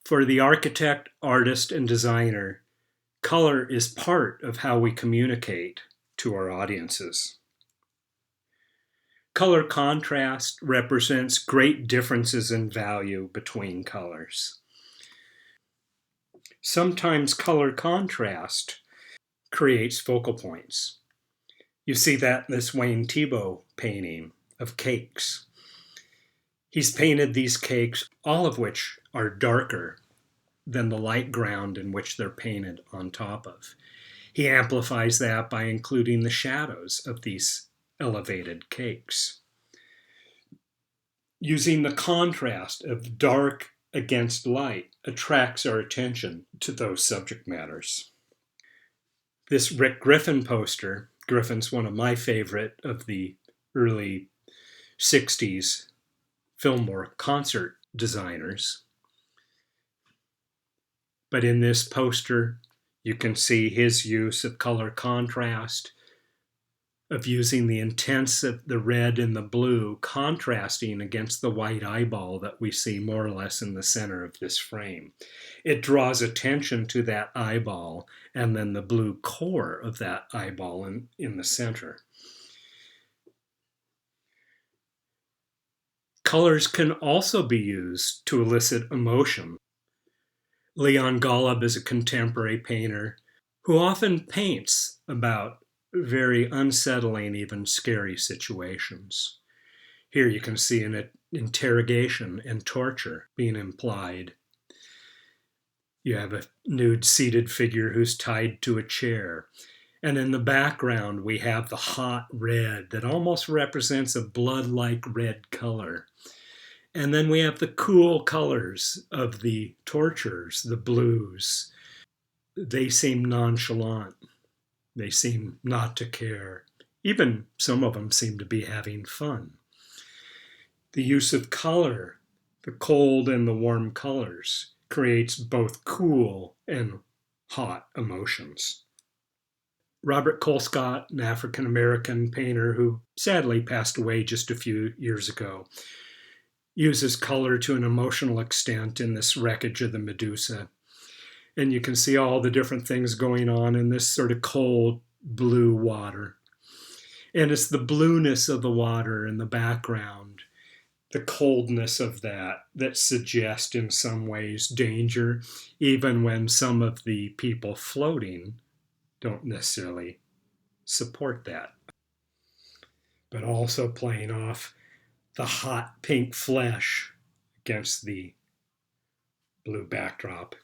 For the architect, artist, and designer, color is part of how we communicate to our audiences. Color contrast represents great differences in value between colors. Sometimes color contrast creates focal points. You see that in this Wayne Thiebaud painting of cakes. He's painted these cakes, all of which are darker than the light ground in which they're painted on top of. He amplifies that by including the shadows of these elevated cakes. Using the contrast of dark against light attracts our attention to those subject matters. This Rick Griffin poster, Griffin's one of my favorite of the early 60s Fillmore concert designers. But in this poster, you can see his use of color contrast, of using the intense of the red and the blue contrasting against the white eyeball that we see more or less in the center of this frame. It draws attention to that eyeball and then the blue core of that eyeball in the center. Colors can also be used to elicit emotion. Leon Golub is a contemporary painter who often paints about very unsettling, even scary situations. Here you can see an interrogation and torture being implied. You have a nude seated figure who's tied to a chair. And in the background, we have the hot red that almost represents a blood-like red color. And then we have the cool colors of the torturers, the blues. They seem nonchalant. They seem not to care. Even some of them seem to be having fun. The use of color, the cold and the warm colors, creates both cool and hot emotions. Robert Colescott, an African-American painter who sadly passed away just a few years ago, uses color to an emotional extent in this wreckage of the Medusa. And you can see all the different things going on in this sort of cold blue water. And it's the blueness of the water in the background, the coldness of that suggests in some ways danger, even when some of the people floating don't necessarily support that. But also playing off the hot pink flesh against the blue backdrop.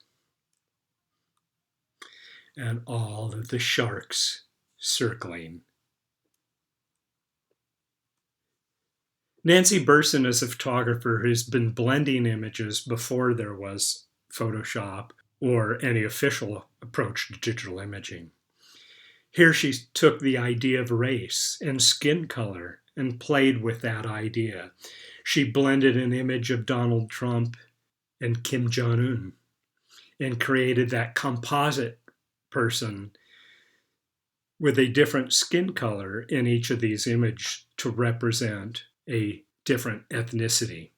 And all of the sharks circling. Nancy Burson is a photographer who's been blending images before there was Photoshop or any official approach to digital imaging. Here she took the idea of race and skin color and played with that idea. She blended an image of Donald Trump and Kim Jong-un and created that composite person with a different skin color in each of these images to represent a different ethnicity.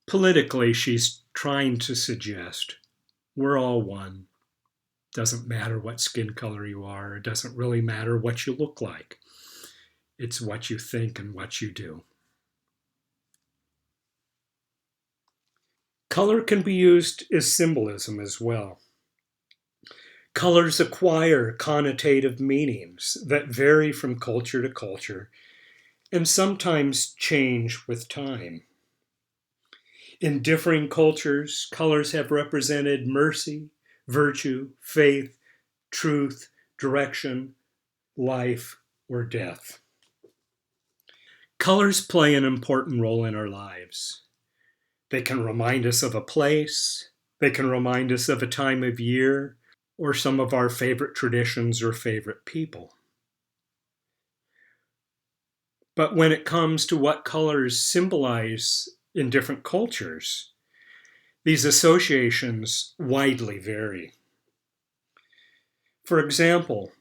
Politically, she's trying to suggest we're all one. Doesn't matter what skin color you are. It doesn't really matter what you look like. It's what you think and what you do. Color can be used as symbolism as well. Colors acquire connotative meanings that vary from culture to culture and sometimes change with time. In differing cultures, colors have represented mercy, virtue, faith, truth, direction, life, or death. Colors play an important role in our lives. They can remind us of a place, they can remind us of a time of year, or some of our favorite traditions or favorite people. But when it comes to what colors symbolize in different cultures, these associations widely vary. For example,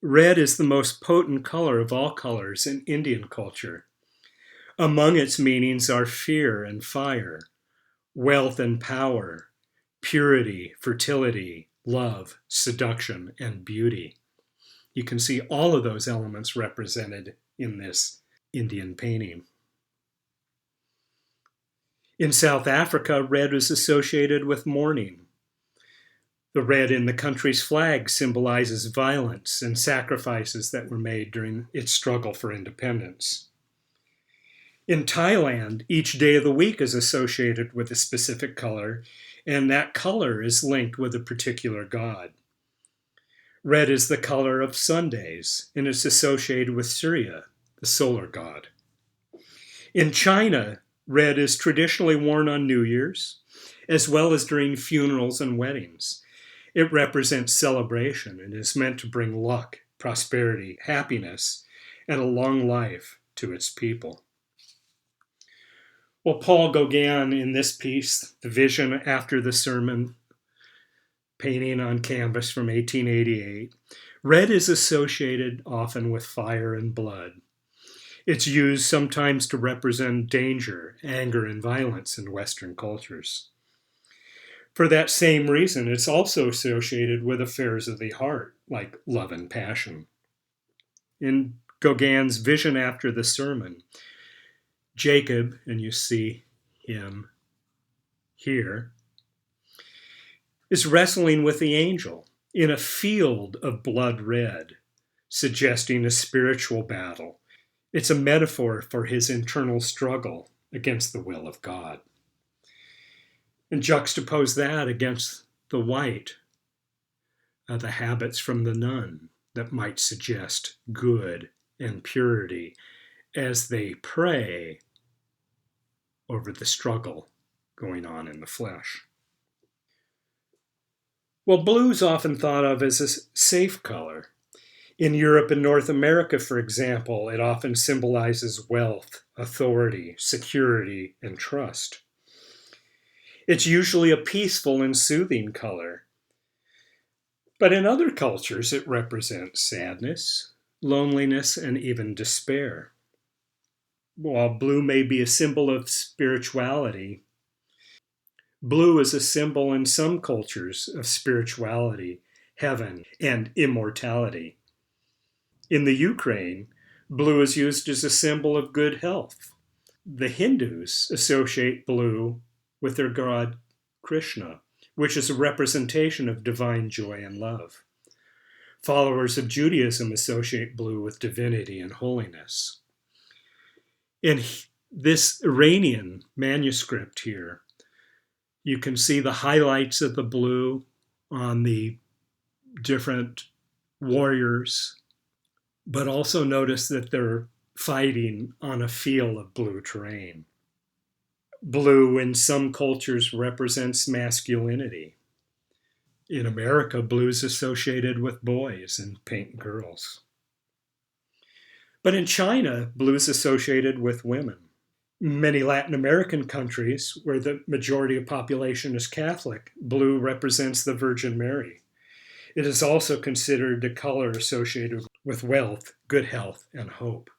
red is the most potent color of all colors in Indian culture. Among its meanings are fear and fire, wealth and power, purity, fertility, love, seduction, and beauty. You can see all of those elements represented in this Indian painting. In South Africa, red is associated with mourning. The red in the country's flag symbolizes violence and sacrifices that were made during its struggle for independence. In Thailand, each day of the week is associated with a specific color, and that color is linked with a particular god. Red is the color of Sundays, and it's associated with Surya, the solar god. In China, red is traditionally worn on New Year's, as well as during funerals and weddings. It represents celebration and is meant to bring luck, prosperity, happiness, and a long life to its people. Well, Paul Gauguin, in this piece, The Vision After the Sermon, painting on canvas from 1888, red is associated often with fire and blood. It's used sometimes to represent danger, anger, and violence in Western cultures. For that same reason, it's also associated with affairs of the heart, like love and passion. In Gauguin's Vision After the Sermon, Jacob, and you see him here, is wrestling with the angel in a field of blood red, suggesting a spiritual battle. It's a metaphor for his internal struggle against the will of God. And juxtapose that against the white, the habits from the nun that might suggest good and purity as they pray over the struggle going on in the flesh. Well, blue is often thought of as a safe color. In Europe and North America, for example, it often symbolizes wealth, authority, security, and trust. It's usually a peaceful and soothing color. But in other cultures, it represents sadness, loneliness, and even despair. While blue may be a symbol of spirituality, blue is a symbol in some cultures of spirituality, heaven, and immortality. In the Ukraine, blue is used as a symbol of good health. The Hindus associate blue with their god Krishna, which is a representation of divine joy and love. Followers of Judaism associate blue with divinity and holiness. In this Iranian manuscript here, you can see the highlights of the blue on the different warriors, but also notice that they're fighting on a field of blue terrain. Blue in some cultures represents masculinity. In America, blue is associated with boys and pink girls. But in China, blue is associated with women. Many Latin American countries, where the majority of population is Catholic, blue represents the Virgin Mary. It is also considered the color associated with wealth, good health, and hope.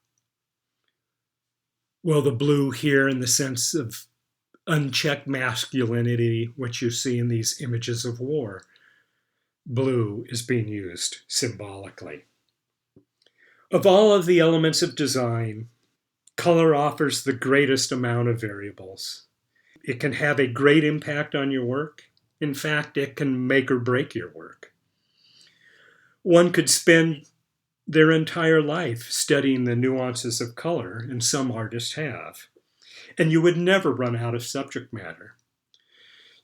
Well, the blue here in the sense of unchecked masculinity, which you see in these images of war, blue is being used symbolically. Of all of the elements of design, color offers the greatest amount of variables. It can have a great impact on your work. In fact, it can make or break your work. One could spend their entire life studying the nuances of color, and some artists have. And you would never run out of subject matter.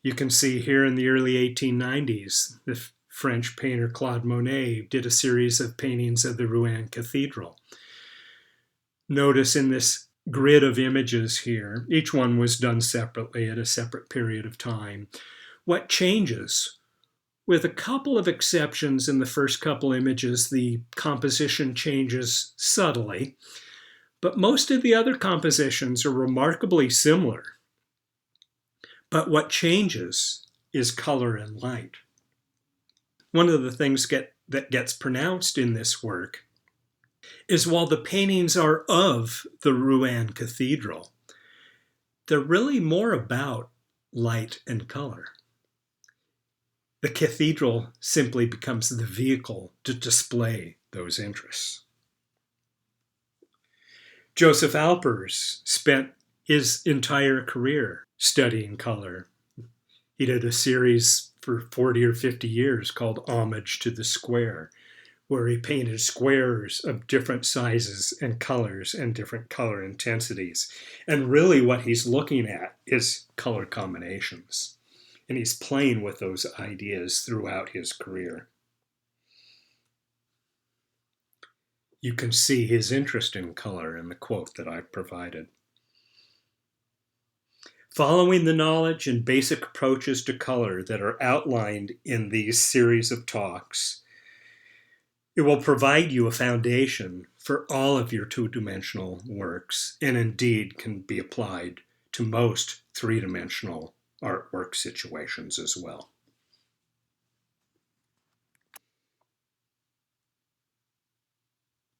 You can see here in the early 1890s, the French painter Claude Monet did a series of paintings of the Rouen Cathedral. Notice in this grid of images here, each one was done separately at a separate period of time. What changes? With a couple of exceptions in the first couple images, the composition changes subtly, but most of the other compositions are remarkably similar. But what changes is color and light. One of the things that gets pronounced in this work is while the paintings are of the Rouen Cathedral, they're really more about light and color. The cathedral simply becomes the vehicle to display those interests. Joseph Alpers spent his entire career studying color. He did a series for 40 or 50 years called Homage to the Square, where he painted squares of different sizes and colors and different color intensities. And really what he's looking at is color combinations. And he's playing with those ideas throughout his career. You can see his interest in color in the quote that I've provided. Following the knowledge and basic approaches to color that are outlined in these series of talks, it will provide you a foundation for all of your two-dimensional works, and indeed can be applied to most three-dimensional artwork situations as well.